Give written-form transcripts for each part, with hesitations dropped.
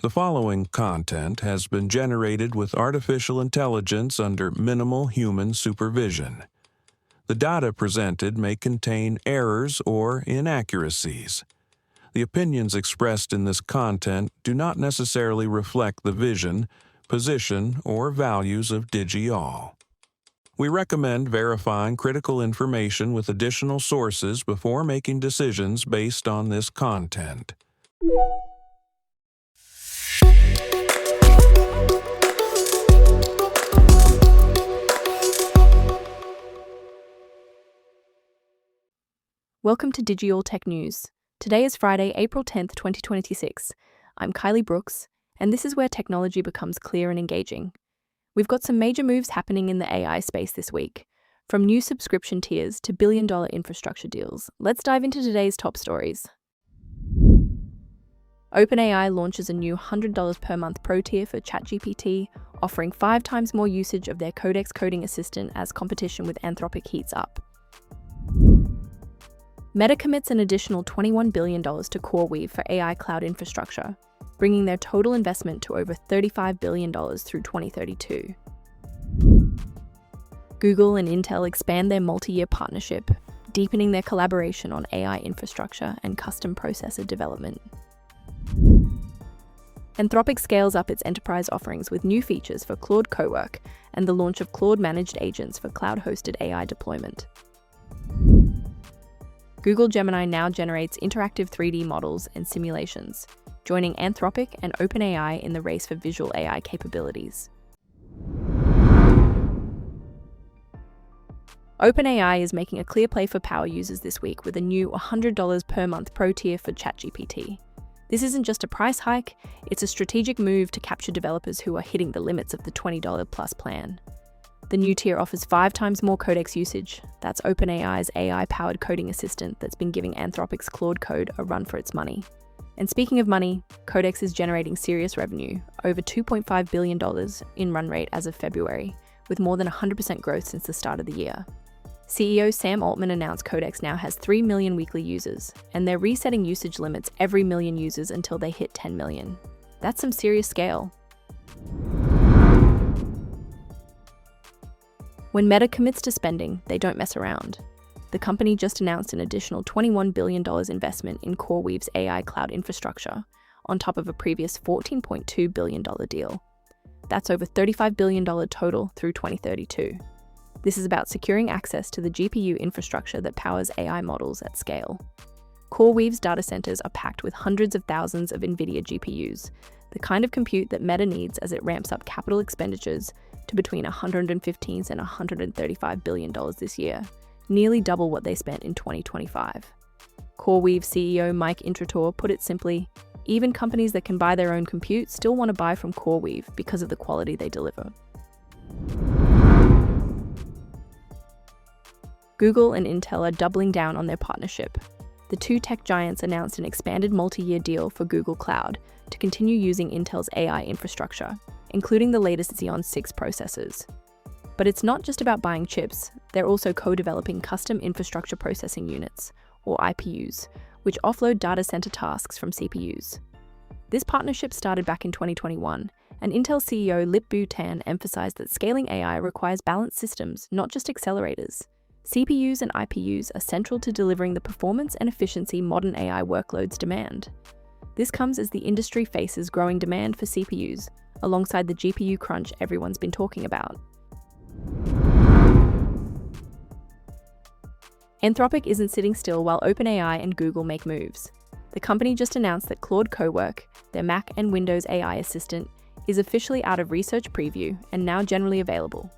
The following content has been generated with artificial intelligence under minimal human supervision. The data presented may contain errors or inaccuracies. The opinions expressed in this content do not necessarily reflect the vision, position, or values of DigiAll. We recommend verifying critical information with additional sources before making decisions based on this content. Welcome to DigiAll Tech News. Today is Friday, April 10th, 2026. I'm Kylie Brooks, and this is where technology becomes clear and engaging. We've got some major moves happening in the AI space this week. From new subscription tiers to billion-dollar infrastructure deals, let's dive into today's top stories. OpenAI launches a new $100 per month pro tier for ChatGPT, offering 5 times more usage of their Codex coding assistant as competition with Anthropic heats up. Meta commits an additional $21 billion to CoreWeave for AI cloud infrastructure, bringing their total investment to over $35 billion through 2032. Google and Intel expand their multi-year partnership, deepening their collaboration on AI infrastructure and custom processor development. Anthropic scales up its enterprise offerings with new features for Claude Cowork and the launch of Claude managed agents for cloud-hosted AI deployment. Google Gemini now generates interactive 3D models and simulations, joining Anthropic and OpenAI in the race for visual AI capabilities. OpenAI is making a clear play for power users this week with a new $100 per month pro tier for ChatGPT. This isn't just a price hike, it's a strategic move to capture developers who are hitting the limits of the $20 plus plan. The new tier offers 5 times more Codex usage. That's OpenAI's AI-powered coding assistant that's been giving Anthropic's Claude Code a run for its money. And speaking of money, Codex is generating serious revenue, over $2.5 billion in run rate as of February, with more than 100% growth since the start of the year. CEO Sam Altman announced Codex now has 3 million weekly users, and they're resetting usage limits every million users until they hit 10 million. That's some serious scale. When Meta commits to spending, they don't mess around. The company just announced an additional $21 billion investment in CoreWeave's AI cloud infrastructure, on top of a previous $14.2 billion deal. That's over $35 billion total through 2032. This is about securing access to the GPU infrastructure that powers AI models at scale. CoreWeave's data centers are packed with hundreds of thousands of NVIDIA GPUs, the kind of compute that Meta needs as it ramps up capital expenditures to between $115 and $135 billion this year, nearly double what they spent in 2025. CoreWeave CEO Mike Intrator put it simply, even companies that can buy their own compute still want to buy from CoreWeave because of the quality they deliver. Google and Intel are doubling down on their partnership. The two tech giants announced an expanded multi-year deal for Google Cloud to continue using Intel's AI infrastructure, including the latest Xeon 6 processors. But it's not just about buying chips, they're also co-developing custom infrastructure processing units, or IPUs, which offload data center tasks from CPUs. This partnership started back in 2021, and Intel CEO Lip-Bu Tan emphasized that scaling AI requires balanced systems, not just accelerators. CPUs and IPUs are central to delivering the performance and efficiency modern AI workloads demand. This comes as the industry faces growing demand for CPUs, alongside the GPU crunch everyone's been talking about. Anthropic isn't sitting still while OpenAI and Google make moves. The company just announced that Claude Cowork, their Mac and Windows AI assistant, is officially out of research preview and now generally available.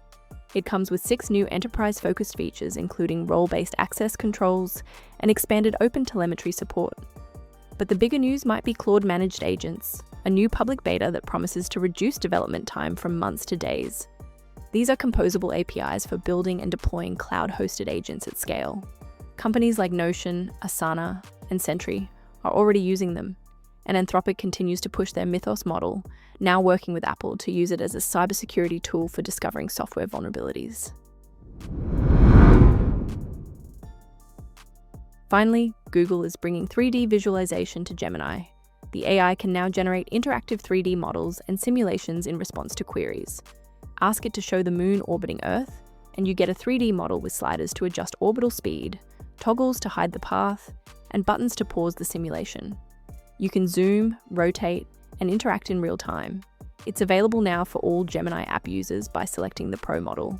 It comes with 6 new enterprise-focused features, including role-based access controls and expanded open telemetry support. But the bigger news might be Claude managed agents, a new public beta that promises to reduce development time from months to days. These are composable APIs for building and deploying cloud-hosted agents at scale. Companies like Notion, Asana, and Sentry are already using them, and Anthropic continues to push their Mythos model, now working with Apple to use it as a cybersecurity tool for discovering software vulnerabilities. Finally, Google is bringing 3D visualization to Gemini. The AI can now generate interactive 3D models and simulations in response to queries. Ask it to show the moon orbiting Earth, and you get a 3D model with sliders to adjust orbital speed, toggles to hide the path, and buttons to pause the simulation. You can zoom, rotate, and interact in real time. It's available now for all Gemini app users by selecting the Pro model.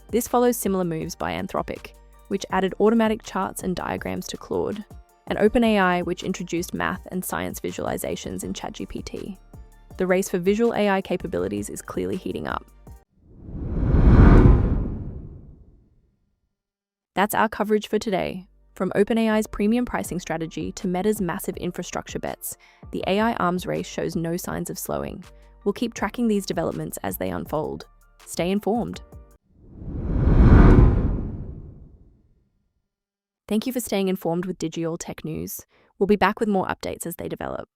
This follows similar moves by Anthropic, which added automatic charts and diagrams to Claude, and OpenAI, which introduced math and science visualizations in ChatGPT. The race for visual AI capabilities is clearly heating up. That's our coverage for today. From OpenAI's premium pricing strategy to Meta's massive infrastructure bets, the AI arms race shows no signs of slowing. We'll keep tracking these developments as they unfold. Stay informed. Thank you for staying informed with Digital Tech News. We'll be back with more updates as they develop.